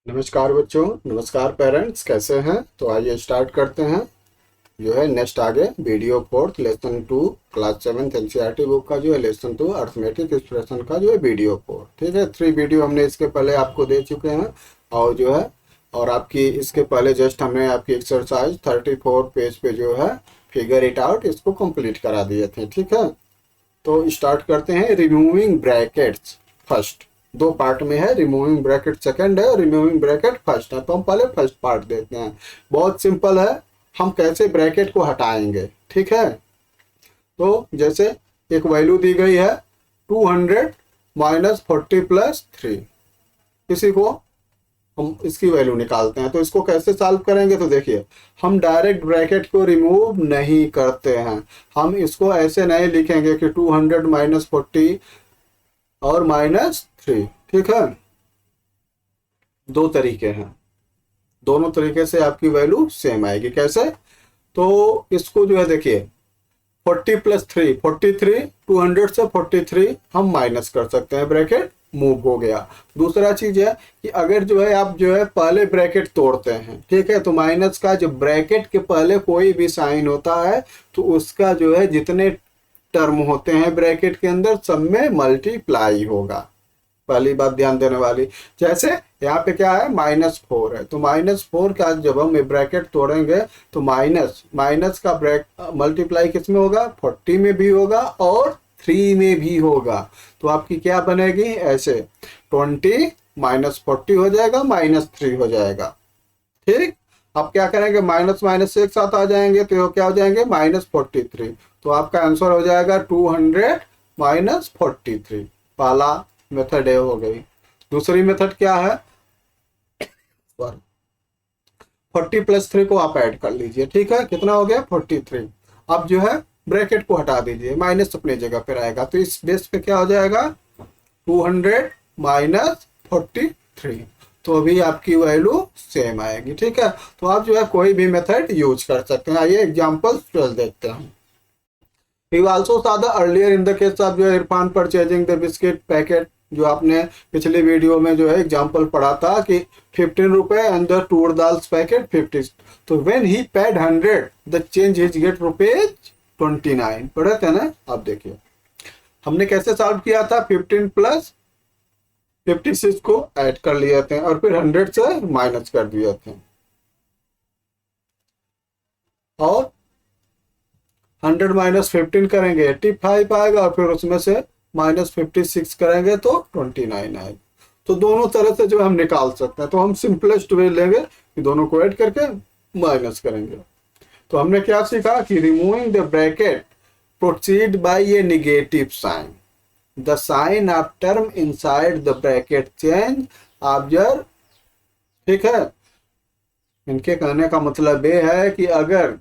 नमस्कार बच्चों, नमस्कार पेरेंट्स, कैसे हैं। तो आइए स्टार्ट करते हैं। जो है नेक्स्ट आगे video fourth lesson 2 class 7 NCERT book का जो है लेसन 2 अर्थमेटिक एक्सप्रेशन का जो है वीडियो फोर। ठीक है, 3 वीडियो हमने इसके पहले आपको दे चुके हैं। और जो है और आपकी इसके पहले जस्ट हमने आपकी एक्सरसाइज 34 पेज पे जो है फिगर इट आउट इसको कंप्लीट करा दिए थे। ठीक है, तो स्टार्ट करते हैं। रिमूविंग ब्रैकेट्स फर्स्ट, दो पार्ट में है। रिमूविंग ब्रैकेट सेकंड है, रिमूविंग ब्रैकेट फर्स्ट है। तो हम पहले फर्स्ट पार्ट देखते हैं। बहुत सिंपल है, हम कैसे ब्रैकेट को हटाएंगे। ठीक है, तो जैसे एक वैल्यू दी गई है 200 माइनस 40 प्लस 3, किसी को हम इसकी वैल्यू निकालते हैं। तो इसको कैसे सॉल्व करेंगे, तो देखिए हम डायरेक्ट ब्रैकेट को रिमूव नहीं करते हैं। हम इसको ऐसे नहीं लिखेंगे कि 200 माइनस 40 और माइनस 3। ठीक है, दो तरीके हैं, दोनों तरीके से आपकी वैल्यू सेम आएगी। कैसे, तो इसको जो है देखिए 40 प्लस 3 43, 200 से 43 हम माइनस कर सकते हैं, ब्रैकेट मूव हो गया। दूसरा चीज है कि अगर जो है आप जो है पहले ब्रैकेट तोड़ते हैं, ठीक है, तो माइनस का जब ब्रैकेट के पहले कोई भी साइन होता है तो उसका जो है जितने टर्म होते हैं ब्रैकेट के अंदर सब में मल्टीप्लाई होगा। पहली बात ध्यान देने वाली, जैसे यहाँ पे क्या है -4 है, तो -4 का जब हम ब्रैकेट तोड़ेंगे तो माइनस का ब्रैक मल्टीप्लाई किस में होगा, 40 में भी होगा और 3 में भी होगा। तो आपकी क्या बनेगी, ऐसे 20 माइनस 40 हो जाएगा, -3 हो जाएगा। ठीक, अब क्या करेंगे, माइनस माइनस एक साथ आ जाएंगे तो क्या हो जाएंगे -43। तो आपका आंसर हो जाएगा 200 माइनस 43। पहला मेथड ए हो गई। दूसरी मेथड क्या है, 40 प्लस 3 को आप ऐड कर लीजिए। ठीक है, कितना हो गया 43। अब जो है ब्रैकेट को हटा दीजिए, माइनस अपनी जगह पर आएगा। तो इस बेस पे क्या हो जाएगा 200 माइनस 43। तो अभी आपकी वैल्यू सेम आएगी। ठीक है, तो आप जो है कोई भी मेथड यूज कर सकते हैं। आइए एग्जांपल 12 देखते हैं। You also saw the earlier in the case of जो Irfan purchasing the biscuit packet, जो आपने पिछले वीडियो में जो है एग्जांपल पढ़ा था कि 15 रुपए and the tour dals packet 50। तो when he paid 100 the change his gate rupees 29 पढ़े थे ना। अब देखिए हमने कैसे सॉल्व किया था, 15 प्लस 56 को ऐड कर लिए थे और फिर 100 से माइनस कर दिए थे और 100 माइनस 15 करेंगे 85 आएगा और फिर उसमें से -56 करेंगे तो 29 आएगा। तो दोनों तरह से जो हम निकाल सकते हैं। तो हम सिंपलेस्ट वे लेंगे कि दोनों को ऐड करके माइनस करेंगे। तो हमने क्या सीखा कि removing the bracket proceed by a negative sign, the sign of term inside the bracket change observe. ठीक है, इनके कहने का मतलब ये है कि अगर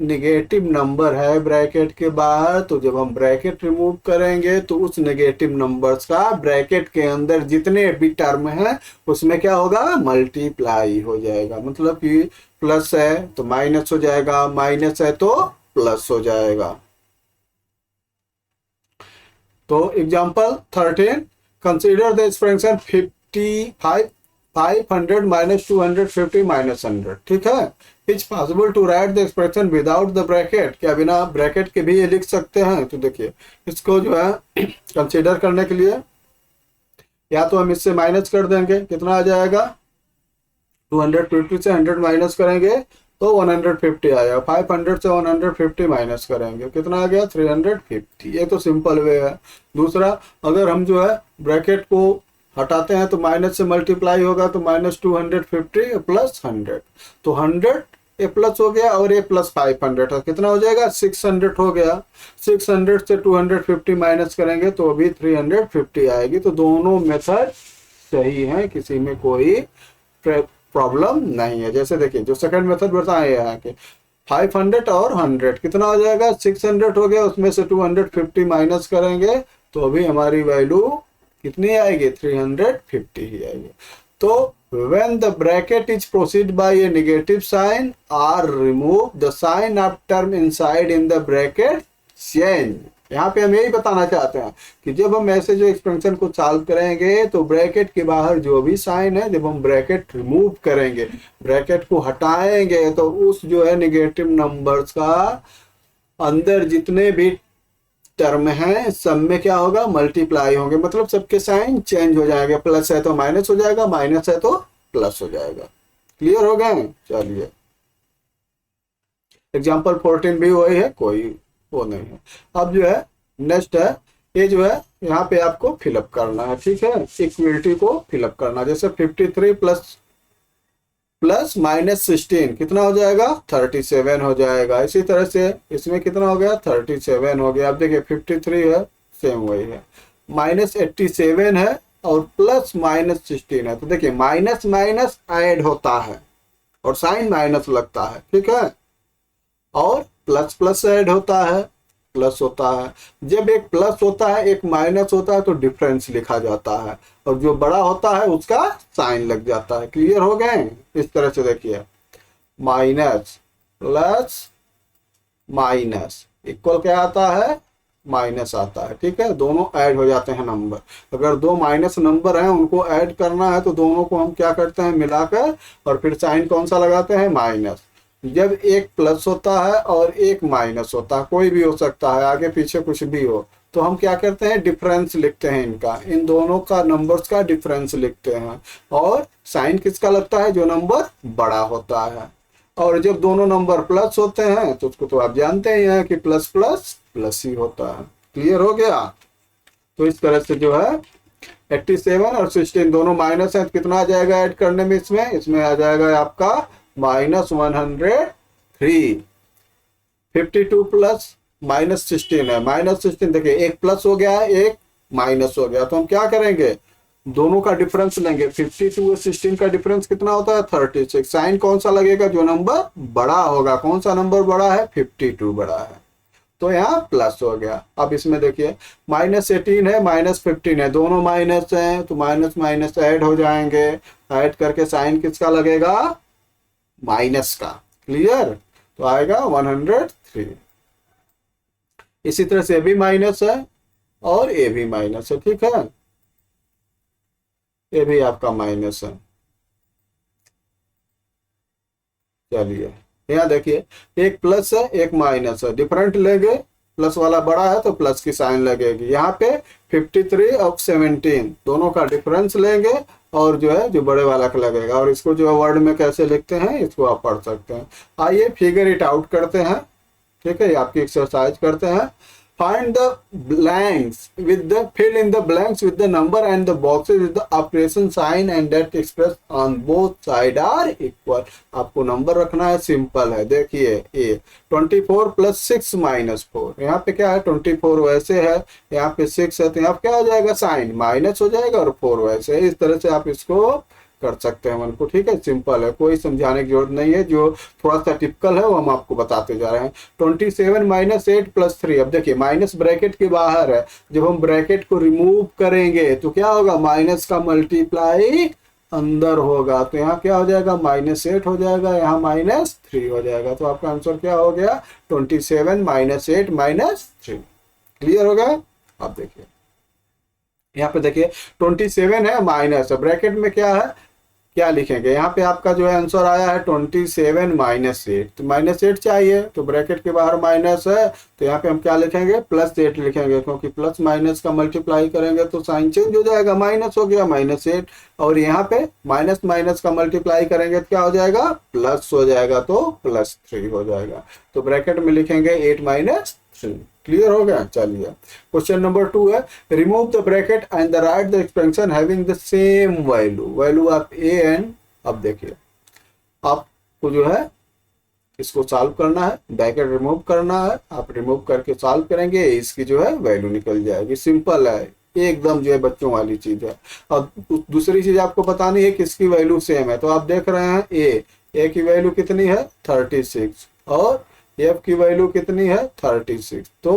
नेगेटिव नंबर है ब्रैकेट के बाहर तो जब हम ब्रैकेट रिमूव करेंगे तो उस नेगेटिव नंबर्स का ब्रैकेट के अंदर जितने भी टर्म है उसमें क्या होगा, मल्टीप्लाई हो जाएगा। मतलब कि प्लस है तो माइनस हो जाएगा, माइनस है तो प्लस हो जाएगा। तो example 13, consider the expression 500 minus 250 minus 100। ठीक है, it's possible to write the expression without the bracket, क्या बिना ब्रैकेट के भी ये लिख सकते हैं। तो देखिए इसको जो है कंसीडर करने के लिए या तो हम इससे माइनस कर देंगे, कितना आ जाएगा 250 से 100 माइनस करेंगे तो 150 आएगा। 500 से 150 माइनस करेंगे, कितना आ गया 350। ये तो सिंपल वे है। दूसरा, अगर हम जो है ब्रैकेट को हटाते हैं तो माइनस से मल्टीप्लाई होगा तो -250 प्लस 100, तो 100 ए प्लस हो गया और ए प्लस 500 है, कितना हो जाएगा 600 हो गया। 600 से 250 माइनस करेंगे तो अभी 350 आएगी। तो दोनों मेथड सही हैं, किसी में कोई प्रॉब्लम नहीं है। जैसे देखिए जो सेकंड मेथड बताए हैं कि 500 और 100 कितना हो जाएगा 600 हो गया, उसमें से 250 माइनस करेंगे तो अभी हमारी वैल्यू कितनी आएगी 350 ही आएगी। तो when the bracket is preceded by a negative sign or remove the sign of term inside in the bracket change, यहाँ पे हम यही बताना चाहते हैं कि जब हम ऐसे जो एक्सपेंशन को सॉल्व करेंगे तो ब्रैकेट के बाहर जो भी साइन है, जब हम ब्रैकेट रिमूव करेंगे, ब्रैकेट को हटाएंगे, तो उस जो है निगेटिव नंबर्स का अंदर जितने भी टर्म है सब में क्या होगा, मल्टीप्लाई होंगे, मतलब सबके साइन चेंज हो जाएंगे। प्लस है तो माइनस हो जाएगा, माइनस है तो प्लस हो जाएगा। क्लियर हो गए? चलिए एग्जाम्पल 14 भी वही है, कोई वो नहीं है। अब जो है नेक्स्ट है, ये जो है यहाँ पे आपको फिलअप करना है, ठीक है, इक्वलिटी को फिलअप करना। जैसे 53 प्लस माइनस 16 कितना हो जाएगा, 37 हो जाएगा। इसी तरह से इसमें कितना हो गया, 37 हो गया। अब देखिए 53 है, सेम वही है, माइनस 87 है और प्लस माइनस 16 है। तो देखिए माइनस माइनस ऐड होता है और साइन माइनस लगता है, ठीक है, और प्लस प्लस ऐड होता है, प्लस होता है। जब एक प्लस होता है एक माइनस होता है तो डिफरेंस लिखा जाता है, और जो बड़ा होता है उसका साइन लग जाता है। क्लियर हो गए? इस तरह से देखिए माइनस प्लस माइनस इक्वल क्या आता है, माइनस आता है, ठीक है, दोनों ऐड हो जाते हैं नंबर। अगर दो माइनस नंबर हैं उनको ऐड करना है तो दोनों को हम क्या करते हैं, मिलाकर, और फिर साइन कौन सा लगाते हैं, माइनस। जब एक प्लस होता है और एक माइनस होता है, कोई भी हो सकता है, आगे पीछे कुछ भी हो, तो हम क्या करते हैं, डिफरेंस लिखते हैं इनका, इन दोनों का नंबर्स का डिफरेंस लिखते हैं। और साइन किसका लगता है, जो नंबर बड़ा होता है। और जब दोनों नंबर प्लस होते हैं तो उसको तो आप जानते ही हैं कि प्लस प्लस प्लस ही होता है। क्लियर हो गया? तो इस तरह से जो है 87 और 16 दोनों माइनस है, तो कितना आ जाएगा ऐड करने में, इसमें आ जाएगा आपका माइनस 103। 52 प्लस माइनस 16 है, माइनस 16 देखिए एक प्लस हो गया एक माइनस हो गया, तो हम क्या करेंगे, दोनों का डिफरेंस लेंगे। 52 और 16 का डिफरेंस कितना होता है, 36। साइन कौन सा लगेगा, जो नंबर बड़ा होगा। कौन सा नंबर बड़ा है, 52 बड़ा है, तो यहाँ प्लस हो गया। अब इसमें देखिए माइनस 18 है, माइनस 15 है, दोनों माइनस हैं तो माइनस माइनस ऐड हो जाएंगे, ऐड करके साइन किसका लगेगा, माइनस का। क्लियर? तो आएगा 103। इसी तरह से भी माइनस है और ए भी माइनस है, ठीक है, ये भी आपका माइनस है। चलिए यहाँ देखिए एक प्लस है एक माइनस है, डिफरेंट लेंगे, प्लस वाला बड़ा है तो प्लस की साइन लगेगी। यहाँ पे 53 और 17 दोनों का डिफरेंस लेंगे और जो है जो बड़े वाला का लगेगा। और इसको जो वर्ड में कैसे लिखते हैं इसको आप पढ़ सकते हैं। आइए फिगर इट आउट करते हैं, ठीक है, आपकी एक्सरसाइज करते हैं। Find the blanks with the fill in the blanks with the number and the boxes with the operation sign and that expressed on both side are equal। आपको number रखना है, सिंपल है। देखिए ए 24 प्लस 6 माइनस 4, यहाँ पे क्या है 24 वैसे है, यहाँ पे 6 है, तो यहाँ पे क्या हो जाएगा, साइन माइनस हो जाएगा, और 4 वैसे है। इस तरह से आप इसको कर सकते हैं मन को, ठीक है, सिंपल है, कोई समझाने की जरूरत नहीं है। जो थोड़ा सा टिपिकल है वो हम आपको बताते जा रहे हैं। 27 माइनस 8 प्लस 3, अब देखिए माइनस ब्रैकेट के बाहर है, जब हम ब्रैकेट को रिमूव करेंगे तो क्या होगा, माइनस का मल्टीप्लाई अंदर होगा, तो यहाँ क्या हो जाएगा, माइनस 8 हो जाएगा, यहाँ माइनस 3 हो जाएगा। तो आपका आंसर क्या हो गया, 27 माइनस 8 माइनस 3। क्लियर हो गया? अब देखिए यहाँ पे देखिए 27 है, माइनस है, ब्रैकेट में क्या है, क्या लिखेंगे, यहाँ पे आपका जो है आंसर आया है 27 माइनस 8, तो माइनस 8 चाहिए, तो ब्रैकेट के बाहर माइनस है, तो यहाँ पे हम क्या लिखेंगे, प्लस 8 लिखेंगे, क्योंकि प्लस माइनस का मल्टीप्लाई करेंगे तो साइन चेंज हो जाएगा, माइनस हो गया माइनस 8, और यहाँ पे माइनस माइनस का मल्टीप्लाई करेंगे तो क्या हो जाएगा, प्लस हो जाएगा, तो प्लस 3 हो जाएगा। तो ब्रैकेट में लिखेंगे 8 माइनस 3। क्लियर हो गया? चलिए क्वेश्चन नंबर 2 है, remove the bracket and the right the expansion having the same value, value of A and. अब देखिए आपको जो है इसको सॉल्व करना है, ब्रैकेट रिमूव करना है, आप रिमूव करके सॉल्व करेंगे, इसकी जो है वैल्यू निकल जाएगी। सिंपल है एकदम, जो है बच्चों वाली चीज है। और दूसरी चीज आपको बतानी है किसकी वैल्यू सेम है, तो आप देख रहे हैं ए की वैल्यू कितनी है 36 और एफ की वैल्यू कितनी है 36, तो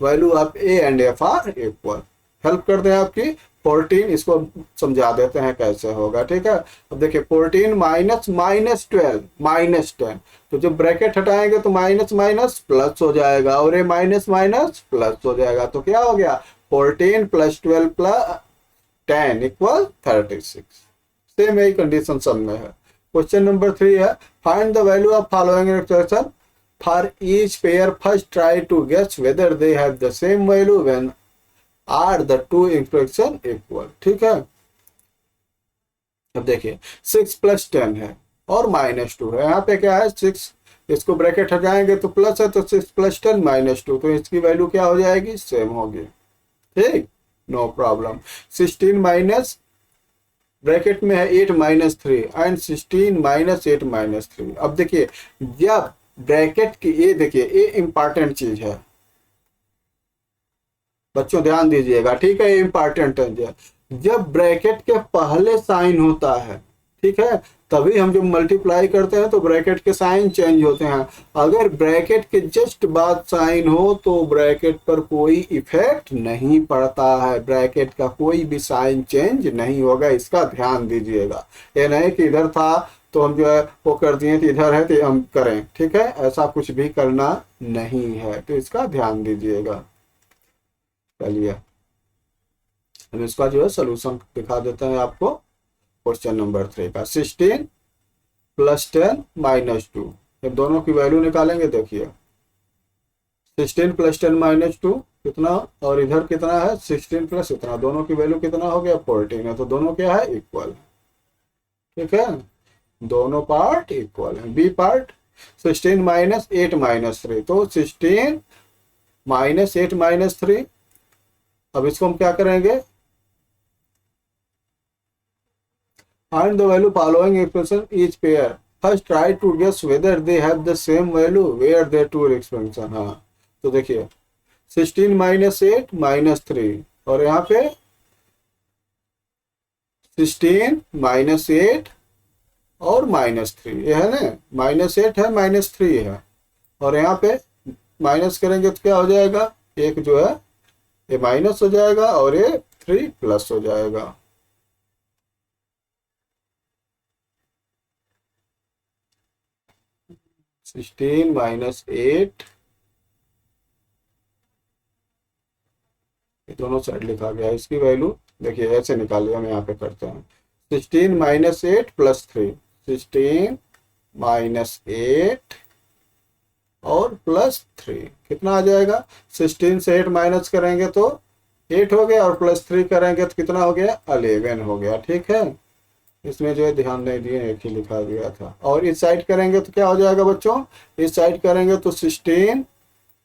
value of A and F R equal. Help करते हैं आपकी 14, इसको समझा देते हैं कैसे होगा, ठीक है। अब देखिए 14 माइनस माइनस 12 माइनस 10, तो जब ब्रैकेट हटाएंगे तो माइनस माइनस प्लस हो जाएगा और ये माइनस माइनस प्लस हो जाएगा, तो क्या हो गया 14 प्लस 12 प्लस 10 इक्वल 36। सेम यही कंडीशन सब में है। क्वेश्चन नंबर 3 है, find the value of following expression for each pair, first try to guess whether they have the same value when are the two expression equal, ठीक है। अब देखिए 6 plus 10 है और माइनस 2 है, यहाँ पे क्या है 6, इसको ब्रैकेट हटाएंगे तो प्लस है, तो 6 प्लस 10 माइनस 2, तो इसकी वैल्यू क्या हो जाएगी सेम होगी, ठीक, नो प्रॉब्लम। 16 माइनस ब्रैकेट में है 8 माइनस 3 एंड 16 माइनस 8 माइनस 3। अब देखिए जब ब्रैकेट की, ये देखिए ये इंपॉर्टेंट चीज है बच्चों, ध्यान दीजिएगा, ठीक है, ये इंपॉर्टेंट है। जब ब्रैकेट के पहले साइन होता है, ठीक है, तभी हम जब मल्टीप्लाई करते हैं तो ब्रैकेट के साइन चेंज होते हैं। अगर ब्रैकेट के जस्ट बाद साइन हो तो ब्रैकेट पर कोई इफेक्ट नहीं पड़ता है, ब्रैकेट का कोई भी साइन चेंज नहीं होगा, इसका ध्यान दीजिएगा। ये नहीं कि इधर था तो हम जो है वो कर दिए, तो इधर है तो हम करें, ठीक है, ऐसा कुछ भी करना नहीं है, तो इसका ध्यान दीजिएगा। चलिए हम इसका जो है सोल्यूशन दिखा देते हैं आपको। क्वेश्चन नंबर 3 का 16 प्लस 10 माइनस 2, ये दोनों की वैल्यू निकालेंगे। देखिए 16 प्लस 10 माइनस 2 कितना, और इधर कितना है 16 प्लस इतना, दोनों की वैल्यू कितना हो गया 14 है, तो दोनों क्या है इक्वल, ठीक है, दोनों पार्ट इक्वल है। बी पार्ट 16 माइनस 8 माइनस 3, तो 16 माइनस 8 माइनस 3। अब इसको हम क्या करेंगे, find the value following expression each pair, first try to guess whether they have the same value where there two expression. हाँ तो देखिए 16 माइनस 8 माइनस 3, और यहाँ पे 16 माइनस 8 और माइनस 3, ये है ना, माइनस 8 है माइनस 3 है, और यहाँ पे माइनस करेंगे तो क्या हो जाएगा, एक जो है ये माइनस हो जाएगा और ये 3 प्लस हो जाएगा। सिक्सटीन माइनस 8, ये दोनों साइड लिखा गया है, इसकी वैल्यू देखिए ऐसे निकालिए, हम यहाँ पे करते हैं 16 माइनस 8 प्लस 3, 16 माइनस 8 और प्लस 3 कितना आ जाएगा, 16 से 8 माइनस करेंगे तो 8 हो गया और प्लस 3 करेंगे तो कितना हो गया 11 हो गया, ठीक है। इसमें जो है ध्यान नहीं दिए, एक ही लिखा गया था। और इस साइड करेंगे तो क्या हो जाएगा बच्चों, इस साइड करेंगे तो 16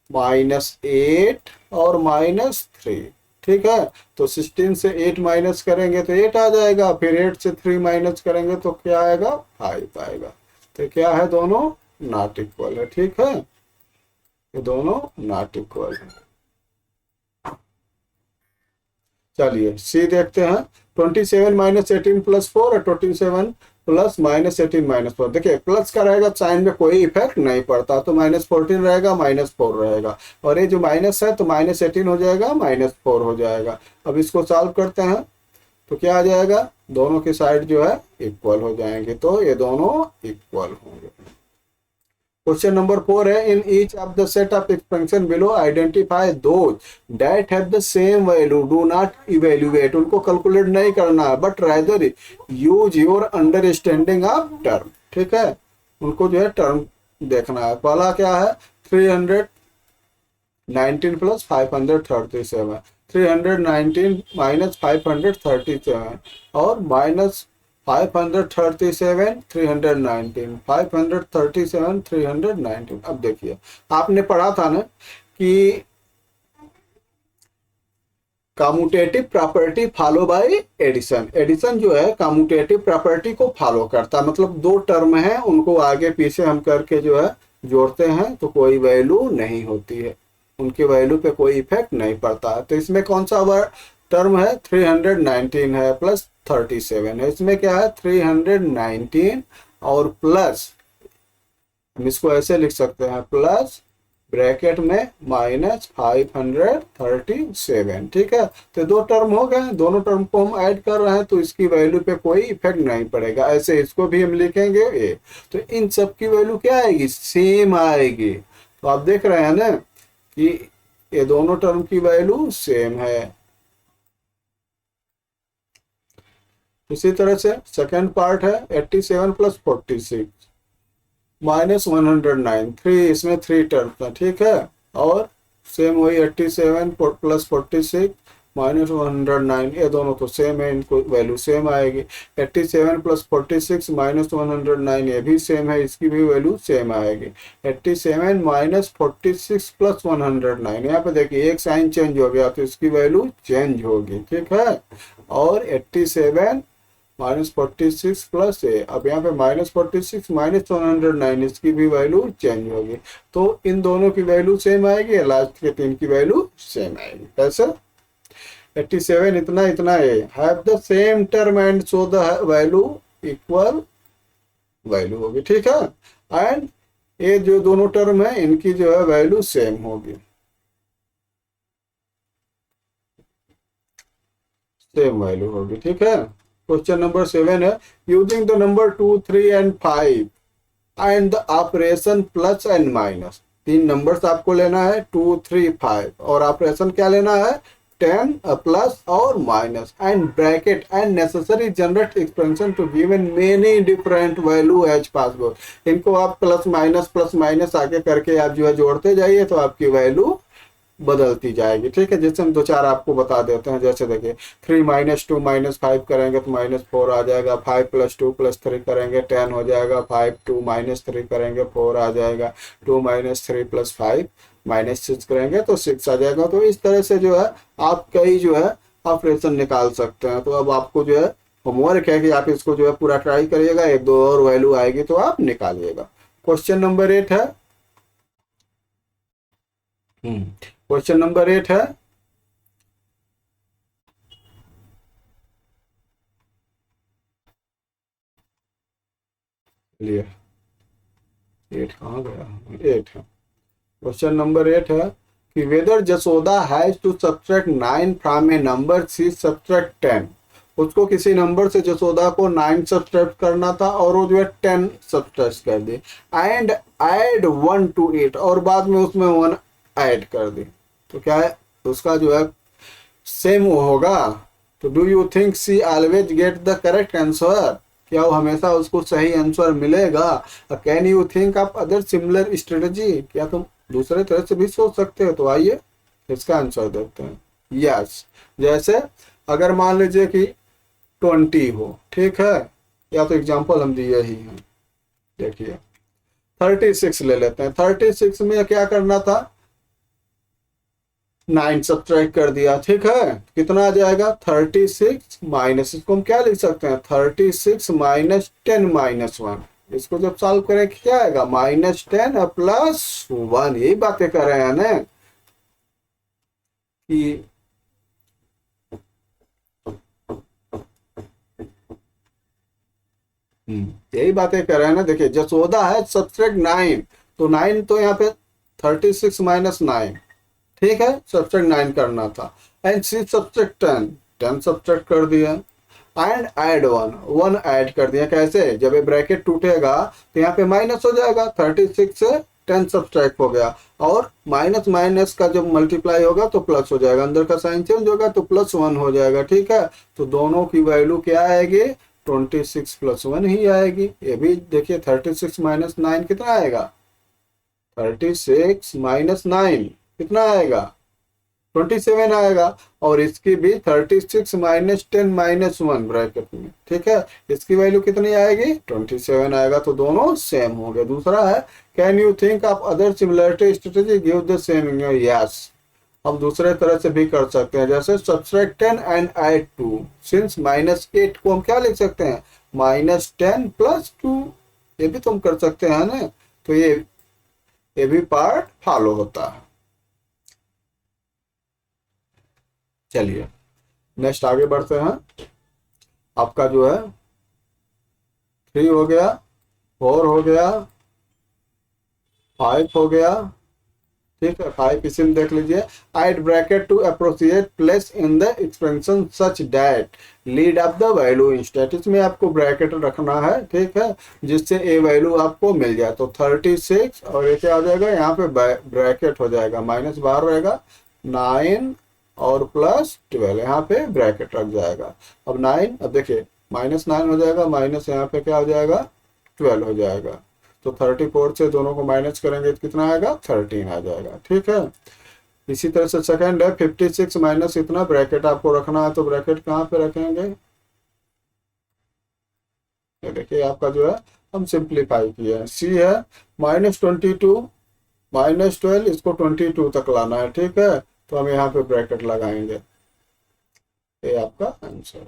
माइनस 8 और माइनस 3, ठीक है, तो 16 से 8 माइनस करेंगे तो 8 आ जाएगा, फिर 8 से 3 माइनस करेंगे तो क्या आएगा 5 आएगा, तो क्या है दोनों नॉट इक्वल है, ठीक है, ये दोनों नॉट इक्वल है। चलिए सी देखते हैं, 27 माइनस 18 प्लस 4 और 27 प्लस माइनस 18 माइनस 4। देखिए प्लस का रहेगा साइन में कोई इफेक्ट नहीं पड़ता, तो माइनस 14 रहेगा माइनस 4 रहेगा, और ये जो माइनस है तो माइनस 18 हो जाएगा माइनस 4 हो जाएगा। अब इसको सॉल्व करते हैं तो क्या आ जाएगा, दोनों की साइड जो है इक्वल हो जाएंगे, तो ये दोनों इक्वल होंगे। क्वेश्चन नंबर 4 है, in each of the set of expansion below identify those that have the same value, do not evaluate, उनको कैलकुलेट नहीं करना है but rather use your understanding of term, ठीक है, उनको जो है टर्म देखना है। पहला क्या है 319 प्लस 537, 319 माइनस 537 और माइनस 537 319, 537 319। अब देखिए आपने पढ़ा था ना कि commutative property follow by addition, addition जो है कम्यूटेटिव प्रॉपर्टी को फॉलो करता है, मतलब दो टर्म है उनको आगे पीछे हम करके जो है जोड़ते हैं तो कोई वैल्यू नहीं होती है, उनकी वैल्यू पे कोई इफेक्ट नहीं पड़ता है। तो इसमें कौन सा वर्ड टर्म है 319 है प्लस 37 है, इसमें क्या है 319 और प्लस, हम इसको ऐसे लिख सकते हैं प्लस ब्रैकेट में -537, ठीक है। तो दो टर्म हो गए, दोनों टर्म को हम ऐड कर रहे हैं तो इसकी वैल्यू पे कोई इफेक्ट नहीं पड़ेगा। ऐसे इसको भी हम लिखेंगे ए, तो इन सब की वैल्यू क्या आएगी, सेम आएगी। तो आप देख रहे हैं ना कि ये दोनों टर्म की वैल्यू सेम है। इसी तरह से सेकंड पार्ट है 87 प्लस 46 -109, थ्री, इसमें थ्री टर्म्स है, ठीक है। और सेम वही 87 प्लस 46 -109, ये दोनों तो सेम है, इनको वैल्यू सेम आएगी। 87 प्लस 46 -109 ये भी सेम है, इसकी भी वैल्यू सेम आएगी। 87 -46 प्लस 109, यहाँ पे देखिए एक साइन चेंज हो गया तो इसकी वैल्यू चेंज होगी, ठीक है। और 87 -46 प्लस ए, अब यहाँ पे -46 -109, इसकी भी वैल्यू चेंज होगी। तो इन दोनों की वैल्यू सेम आएगी, लास्ट के तीन की वैल्यू सेम आएगी। कैसे, 87 इतना इतना a have the same term and so the value equal value होगी, ठीक है। एंड ये जो दोनों टर्म है इनकी जो है वैल्यू सेम होगी, सेम वैल्यू होगी, ठीक है। क्वेश्चन नंबर 7 है, using the number 2, 3 and 5 and the operation plus and minus. तीन नंबर्स आपको लेना है 2, 3, 5 और ऑपरेशन क्या लेना है 10 प्लस और minus and bracket and necessary generate expansion to given many different value as possible. इनको आप प्लस माइनस आगे करके आप जो है जोड़ते जाइए तो आपकी वैल्यू बदलती जाएगी, ठीक है। जैसे हम दो चार आपको बता देते हैं, जैसे देखिए 3 -2 -5 करेंगे तो -4 आ जाएगा, 5 + 2 + 3 करेंगे 10 हो जाएगा, 5 2 -3 करेंगे 4 आ जाएगा, 2 -3 + 5 -6 करेंगे तो 6 आ जाएगा। तो इस तरह से जो है आप कई जो है ऑपरेशन निकाल सकते हैं। तो अब आपको जो है होमवर्क है कि आप इसको जो है पूरा ट्राई करिएगा, एक दो और वैल्यू आएगी तो आप निकालिएगा। क्वेश्चन नंबर 8 है, क्वेश्चन नंबर 8 है, लिए 8 कहाँ गया, 8 है। क्वेश्चन नंबर 8 है कि whether Jasoda has to subtract 9 from a number C subtract 10। उसको किसी नंबर से जसोदा को 9 सब्ट्रैक्ट करना था और वो जो है 10 सब्ट्रैक्ट कर दी एंड ऐड 1 to 8, और बाद में उसमें 1 ऐड कर दी तो क्या है उसका जो है सेम होगा। तो do you think C always get the correct answer, क्या वो हमेशा उसको सही आंसर मिलेगा। Can you think of other similar strategy, क्या तुम दूसरे तरह से भी सोच सकते हो। तो आइए इसका आंसर देखते हैं। यस, जैसे अगर मान लीजिए कि 20 हो, ठीक है, या तो एग्जांपल हम दिए ही हैं, देखिए 36 ले लेते हैं। 36 में क्या करना था, 9 सब्ट्रैक्ट कर दिया, ठीक है, कितना आ जाएगा 36 माइनस, इसको हम क्या लिख सकते हैं 36 -10 -1। इसको जब सॉल्व करें क्या आएगा -10 + 1। यही बातें कर रहे हैं ना कि यही बातें कर रहे हैं ना। देखिए जसोदा है सब्ट्रैक्ट 9, तो 9 तो यहाँ पे 36 -9, ठीक है, सब्ट्रैक्ट 9 करना था। एंड सी सब्ट्रैक्ट 10, 10 सब्ट्रैक्ट कर दिया एंड ऐड 1 ऐड कर दिया। कैसे, जब ये ब्रैकेट टूटेगा तो यहाँ पे माइनस हो जाएगा, 36 से 10 सब्ट्रैक्ट हो गया और माइनस माइनस का जब मल्टीप्लाई होगा तो प्लस हो जाएगा, अंदर का साइन चेंज होगा तो +1 हो जाएगा, ठीक है। तो दोनों की वैल्यू क्या आएगी 26 + 1 ही आएगी। ये भी देखिए 36 -9 कितना आएगा, 36 -9 कितना आएगा 27 आएगा। और इसकी भी 36 -10 -1 ब्रैकेट में, ठीक है, इसकी वैल्यू कितनी आएगी 27 आएगा। तो दोनों सेम हो गए। दूसरा है can you think of other similarity strategy give the same. Yes, हम दूसरे तरह से भी कर सकते हैं, जैसे सब्ट्रैक्ट 10 एंड ऐड 2। सिंस -8 को हम क्या लिख सकते हैं -10 + 2, ये भी तुम कर सकते हैं ना। तो ये भी पार्ट फॉलो होता है। चलिए नेक्स्ट आगे बढ़ते हैं। आपका जो है 3 हो गया, 4 हो गया, 5 हो गया, ठीक है, 5 इसी में देख लीजिए। Add bracket to appropriate place in the expansion such that lead up the value instant, इसमें आपको ब्रैकेट रखना है, ठीक है, जिससे ए वैल्यू आपको मिल जाए। तो 36 और ये क्या हो जाएगा, यहाँ पे ब्रैकेट हो जाएगा, माइनस बाहर रहेगा, 9 और प्लस 12, यहाँ पे ब्रैकेट रख जाएगा। अब 9, अब देखिए -9 हो जाएगा, माइनस यहाँ पे क्या हो जाएगा, 12 हो जाएगा। तो 34 से दोनों को माइनस करेंगे तो कितना आएगा, 13 आ जाएगा, ठीक है। इसी तरह से सेकंड है 56 माइनस इतना, ब्रैकेट आपको रखना है, तो ब्रैकेट कहाँ पे रखेंगे, ये देखिए आपका जो है हम सिंप्लीफाई किया है। सी है -22 -12, इसको 22 तक लाना है, ठीक है, तो हम यहाँ पे ब्रैकेट लगाएंगे, ये आपका आंसर।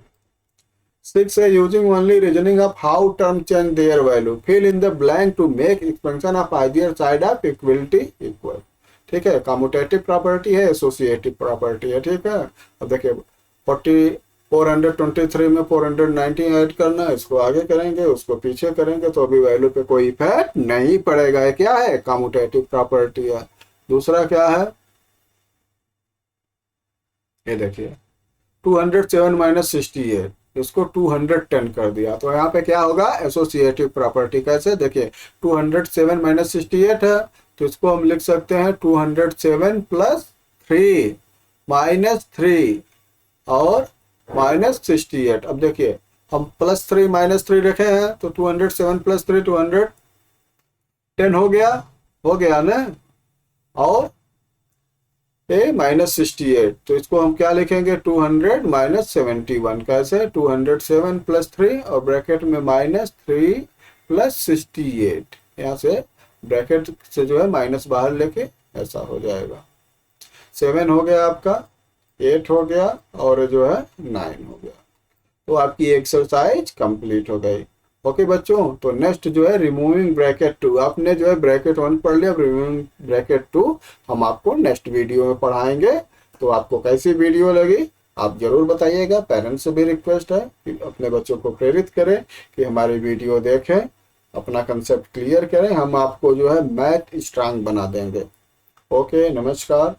6 है using only reasoning of how term change their value fill in the blank to make expansion of either side of equality equal, ठीक है। कम्यूटेटिव प्रॉपर्टी है, एसोसिएटिव प्रॉपर्टी है, ठीक है। अब देखिए 423 में 490 ऐड करना है, इसको आगे करेंगे उसको पीछे करेंगे तो अभी वैल्यू पे कोई इफेक्ट नहीं पड़ेगा, है क्या है, कम्यूटेटिव प्रॉपर्टी है। दूसरा क्या है, ये देखिए 207 माइनस 68, इसको 210 कर दिया, तो यहाँ पे क्या होगा, एसोसिएटिव प्रॉपर्टी। कैसे, देखिए 207 माइनस 68 है, तो इसको हम लिख सकते हैं 207 प्लस 3 माइनस 3 और माइनस 68। अब देखिए हम +3 -3 रखे हैं, तो 207 प्लस 3 210 हो गया ना, और ए -68, तो इसको हम क्या लिखेंगे, 200 माइनस 71। कैसे, 207 प्लस 3 और ब्रैकेट में -3 प्लस 68, यहाँ से ब्रैकेट से जो है माइनस बाहर लेके ऐसा हो जाएगा। 7 हो गया आपका, 8 हो गया और जो है 9 हो गया। तो आपकी एक्सरसाइज कंप्लीट हो गई। ओके बच्चों, तो नेक्स्ट जो है रिमूविंग ब्रैकेट 2, आपने जो है ब्रैकेट 1 पढ़ लिया, रिमूविंग ब्रैकेट 2 हम आपको नेक्स्ट वीडियो में पढ़ाएंगे। तो आपको कैसी वीडियो लगी आप जरूर बताइएगा। पेरेंट्स से भी रिक्वेस्ट है कि अपने बच्चों को प्रेरित करें कि हमारी वीडियो देखें, अपना कंसेप्ट क्लियर करें, हम आपको जो है मैथ स्ट्रांग बना देंगे। ओके, नमस्कार।